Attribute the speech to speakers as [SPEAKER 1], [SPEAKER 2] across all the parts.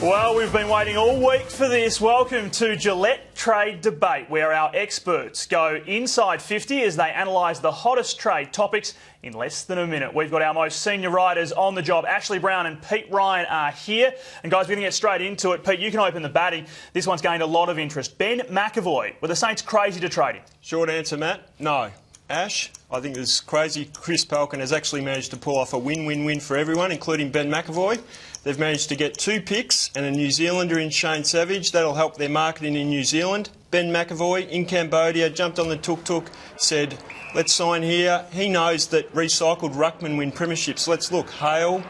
[SPEAKER 1] Well, we've been waiting all week for this. Welcome to Gillette Trade Debate, where our experts go inside 50 as they analyse the hottest trade topics in less than a minute. We've got our most senior writers on the job. Ashley Brown and Pete Ryan are here. And guys, we're going to get straight into it. Pete, you can open the batting. This one's gained a lot of interest. Ben McAvoy, were the Saints crazy to trade him?
[SPEAKER 2] Short answer, Matt, no. Ash, I think it's crazy. Chris Palkin has actually managed to pull off a win-win-win for everyone, including Ben McAvoy. They've managed to get 2 picks and a New Zealander in Shane Savage. That'll help their marketing in New Zealand. Ben McAvoy in Cambodia jumped on the tuk-tuk, said, let's sign here. He knows that recycled ruckmen win premierships. Let's look. Hale,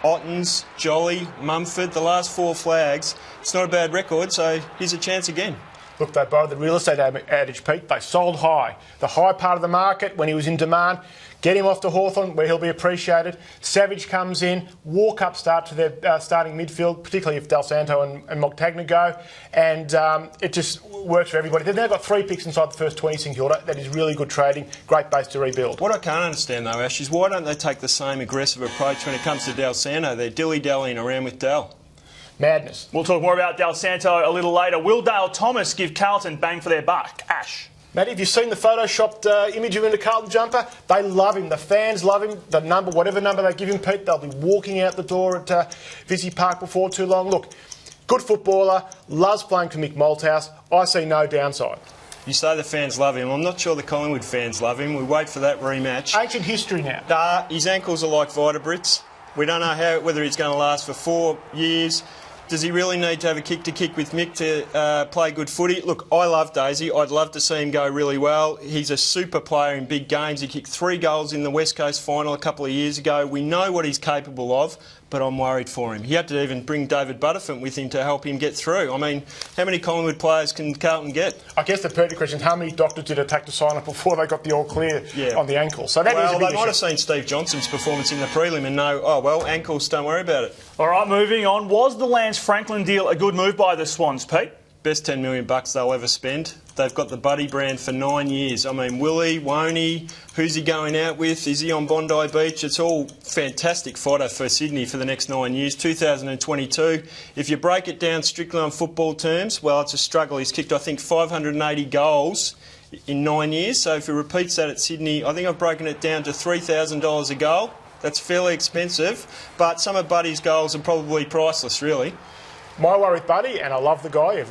[SPEAKER 2] Ottens, Jolly, Mumford, the last 4 flags. It's not a bad record, so here's a chance again.
[SPEAKER 3] Look, they borrowed the real estate adage, Pete. They sold high. The high part of the market when he was in demand. Get him off to Hawthorn where he'll be appreciated. Savage comes in, walk-up start to their starting midfield, particularly if Del Santo and Montagna go. And it just works for everybody. They've now got 3 picks inside the first 20, St Kilda. That is really good trading. Great base to rebuild.
[SPEAKER 2] What I can't understand, though, Ash, is why don't they take the same aggressive approach when it comes to Del Santo? They're dilly-dallying around with Del.
[SPEAKER 3] Madness.
[SPEAKER 1] We'll talk more about Del Santo a little later. Will Dale Thomas give Carlton bang for their buck? Ash.
[SPEAKER 3] Matty, have you seen the photoshopped image of him in the Carlton jumper? They love him. The fans love him. The number, whatever number they give him, Pete, they'll be walking out the door at Visy Park before too long. Look, good footballer, loves playing for Mick Malthouse. I see no downside.
[SPEAKER 2] You say the fans love him. I'm not sure the Collingwood fans love him. We wait for that rematch.
[SPEAKER 3] Ancient history now.
[SPEAKER 2] His ankles are like Vitabrits. We don't know whether he's going to last for 4 years. Does he really need to have a kick-to-kick with Mick to play good footy? Look, I love Daisy. I'd love to see him go really well. He's a super player in big games. He kicked 3 goals in the West Coast final a couple of years ago. We know what he's capable of, but I'm worried for him. He had to even bring David Butterfield with him to help him get through. I mean, how many Collingwood players can Carlton get?
[SPEAKER 3] I guess the pertinent question is how many doctors did it take to sign up before they got the all clear on the ankle? So that is a big
[SPEAKER 2] they might have seen Steve Johnson's performance in the prelim and know, oh, well, ankles, don't worry about it.
[SPEAKER 1] All right, moving on. Was the Lance Franklin deal a good move by the Swans, Pete?
[SPEAKER 2] Best $10 million they'll ever spend. They've got the Buddy brand for 9 years. I mean, will he, won't he? Who's he going out with? Is he on Bondi Beach? It's all fantastic fodder for Sydney for the next 9 years. 2022. If you break it down strictly on football terms, well, it's a struggle. He's kicked, I think, 580 goals in 9 years. So if he repeats that at Sydney, I think I've broken it down to $3,000 a goal. That's fairly expensive, but some of Buddy's goals are probably priceless, really.
[SPEAKER 3] My worry with Buddy, and I love the guy,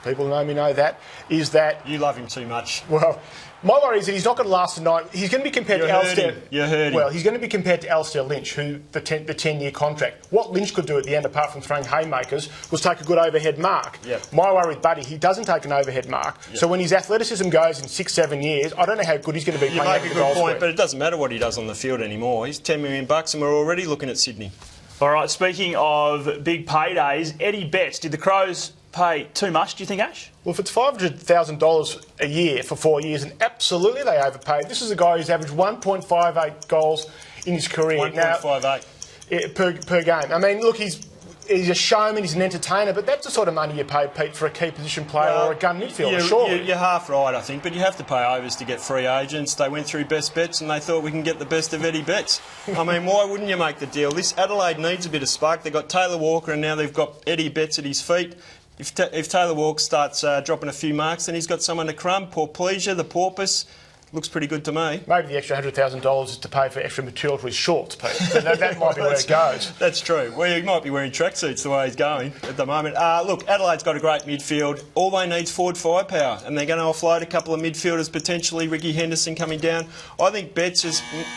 [SPEAKER 3] people who know me know that, is that...
[SPEAKER 2] You love him too much.
[SPEAKER 3] Well, my worry is that he's not going to last a night. He's going to be compared to Alistair...
[SPEAKER 2] You're hurting.
[SPEAKER 3] Well, he's going to be compared to Alistair Lynch, who the 10-year contract. What Lynch could do at the end, apart from throwing haymakers, was take a good overhead mark.
[SPEAKER 2] Yep.
[SPEAKER 3] My worry with Buddy, he doesn't take an overhead mark. Yep. So when his athleticism goes in 6-7 years, I don't know how good he's going to be playing out the goal square.
[SPEAKER 2] You make a good point, but it doesn't matter what he does on the field anymore. He's $10 million and we're already looking at Sydney.
[SPEAKER 1] All right, speaking of big paydays, Eddie Betts, did the Crows pay too much, do you think, Ash?
[SPEAKER 3] Well, if it's $500,000 a year for 4 years, and absolutely they overpaid. This is a guy who's averaged 1.58 goals in his career.
[SPEAKER 2] 1.58
[SPEAKER 3] per game. I mean, look, he's a showman, he's an entertainer, but that's the sort of money you pay, Pete, for a key position player or a gun midfielder, surely.
[SPEAKER 2] You're half right, I think, but you have to pay overs to get free agents. They went through best bets and they thought we can get the best of Eddie Betts. I mean, why wouldn't you make the deal? This Adelaide needs a bit of spark. They've got Taylor Walker and now they've got Eddie Betts at his feet. If Taylor Walker starts dropping a few marks, then he's got someone to crumb. Porplesia, the porpoise. Looks pretty good to me. Maybe
[SPEAKER 3] the extra $100,000 is to pay for extra material for his shorts, Pete. So that might be where it goes.
[SPEAKER 2] That's true. Well, he might be wearing tracksuits the way he's going at the moment. Look, Adelaide's got a great midfield. All they need is forward firepower, and they're going to offload a couple of midfielders, potentially Ricky Henderson coming down. I think Betts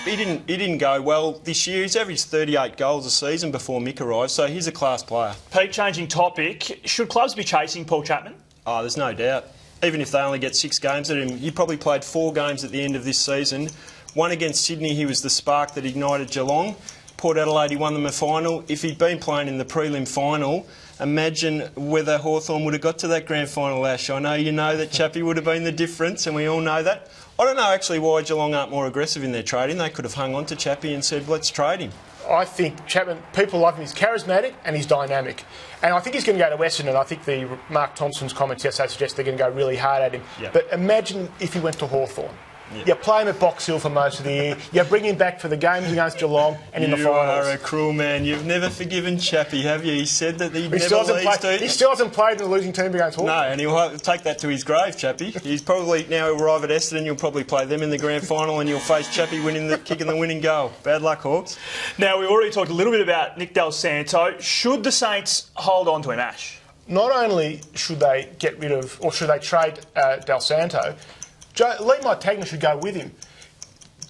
[SPEAKER 2] he didn't go well this year. He's averaged 38 goals a season before Mick arrived, so he's a class player.
[SPEAKER 1] Pete, changing topic, should clubs be chasing Paul Chapman?
[SPEAKER 2] Oh, there's no doubt. Even if they only get 6 games at him, he probably played 4 games at the end of this season. One against Sydney, he was the spark that ignited Geelong. Port Adelaide, he won them a final. If he'd been playing in the prelim final, imagine whether Hawthorn would have got to that grand final, Ash. I know you know that Chappie would have been the difference, and we all know that. I don't know actually why Geelong aren't more aggressive in their trading. They could have hung on to Chappie and said, let's trade him.
[SPEAKER 3] I think Chapman, people love him. He's charismatic and he's dynamic. And I think he's going to go to Western, and I think Mark Thompson's comments yesterday suggest they're going to go really hard at him.
[SPEAKER 2] Yep.
[SPEAKER 3] But imagine if he went to Hawthorn. You play him at Box Hill for most of the year. You bring him back for the games against Geelong and in the finals.
[SPEAKER 2] You are a cruel man. You've never forgiven Chappie, have you? He said that he never leaves,
[SPEAKER 3] He still hasn't played in the losing team against Hawthorn.
[SPEAKER 2] No, and he'll take that to his grave, Chappie. He's probably now arrive at Essendon. You'll probably play them in the grand final, and you'll face Chappie kicking the winning goal. Bad luck, Hawks.
[SPEAKER 1] Now, we've already talked a little bit about Nick Del Santo. Should the Saints hold on to him, Ash?
[SPEAKER 3] Not only should they get rid of, or should they trade Del Santo, Lee Montagna should go with him.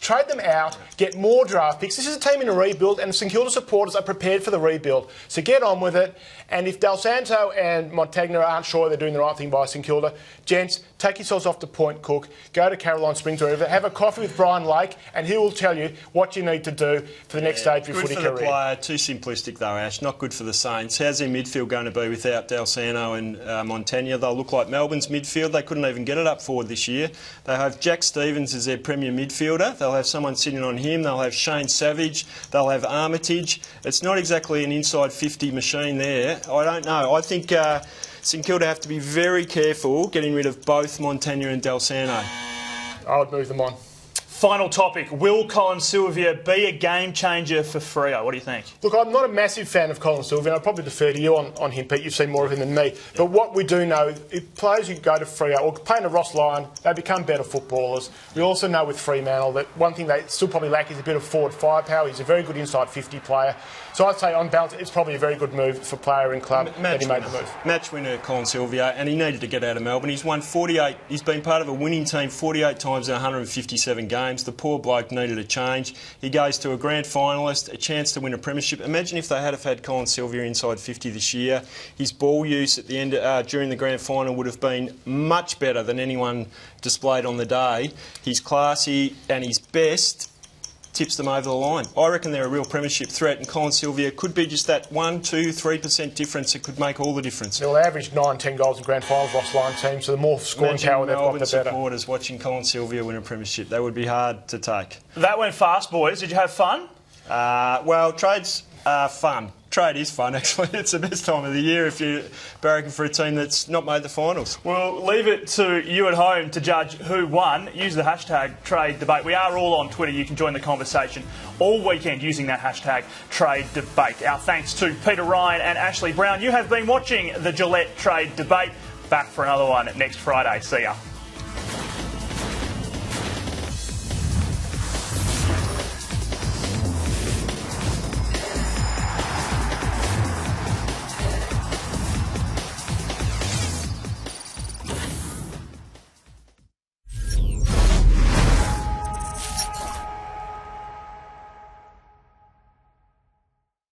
[SPEAKER 3] Trade them out, get more draft picks. This is a team in a rebuild, and St Kilda supporters are prepared for the rebuild. So get on with it. And if Del Santo and Montagna aren't sure they're doing the right thing by St Kilda, gents, take yourselves off to Point Cook, go to Caroline Springs, wherever, have a coffee with Brian Lake, and he will tell you what you need to do for the next stage of your footy career.
[SPEAKER 2] Good for the player, too simplistic though, Ash. Not good for the Saints. How's their midfield going to be without Del Santo and Montagna? They'll look like Melbourne's midfield. They couldn't even get it up forward this year. They have Jack Stevens as their premier midfielder. They'll have someone sitting on him. They'll have Shane Savage. They'll have Armitage. It's not exactly an inside 50 machine there. I don't know. I think St Kilda have to be very careful getting rid of both Montagna and Del Santo.
[SPEAKER 3] I would move them on.
[SPEAKER 1] Final topic, will Colin Sylvia be a game changer for Freo? What do you think?
[SPEAKER 3] Look, I'm not a massive fan of Colin Sylvia, and I'll probably defer to you on him, Pete. You've seen more of him than me. But what we do know, if players who go to Freo or play in a Ross Lyon, they become better footballers. We also know with Fremantle that one thing they still probably lack is a bit of forward firepower. He's a very good inside 50 player. So I'd say on balance, it's probably a very good move for player and club that he made the move.
[SPEAKER 2] Match winner Colin Sylvia, and he needed to get out of Melbourne. He's won 48. He's been part of a winning team 48 times in 157 games. The poor bloke needed a change. He goes to a grand finalist, a chance to win a premiership. Imagine if they had had Colin Sylvia inside 50 this year. His ball use at the end during the grand final would have been much better than anyone displayed on the day. He's classy and his best tips them over the line. I reckon they're a real premiership threat, and Colin Sylvia could be just that 1, 2, 3% difference. It could make all the difference.
[SPEAKER 3] They'll average 9, 10 goals in grand finals, Ross Lyon team, so the more scoring power they've got, the better.
[SPEAKER 2] Melbourne supporters watching Colin Sylvia win a premiership, that would be hard to take.
[SPEAKER 1] That went fast, boys. Did you have fun?
[SPEAKER 2] Well, trade's fun. Trade is fun, actually. It's the best time of the year if you're barracking for a team that's not made the finals.
[SPEAKER 1] We'll leave it to you at home to judge who won. Use the hashtag Trade Debate. We are all on Twitter. You can join the conversation all weekend using that hashtag Trade Debate. Our thanks to Peter Ryan and Ashley Brown. You have been watching the Gillette Trade Debate. Back for another one next Friday. See ya.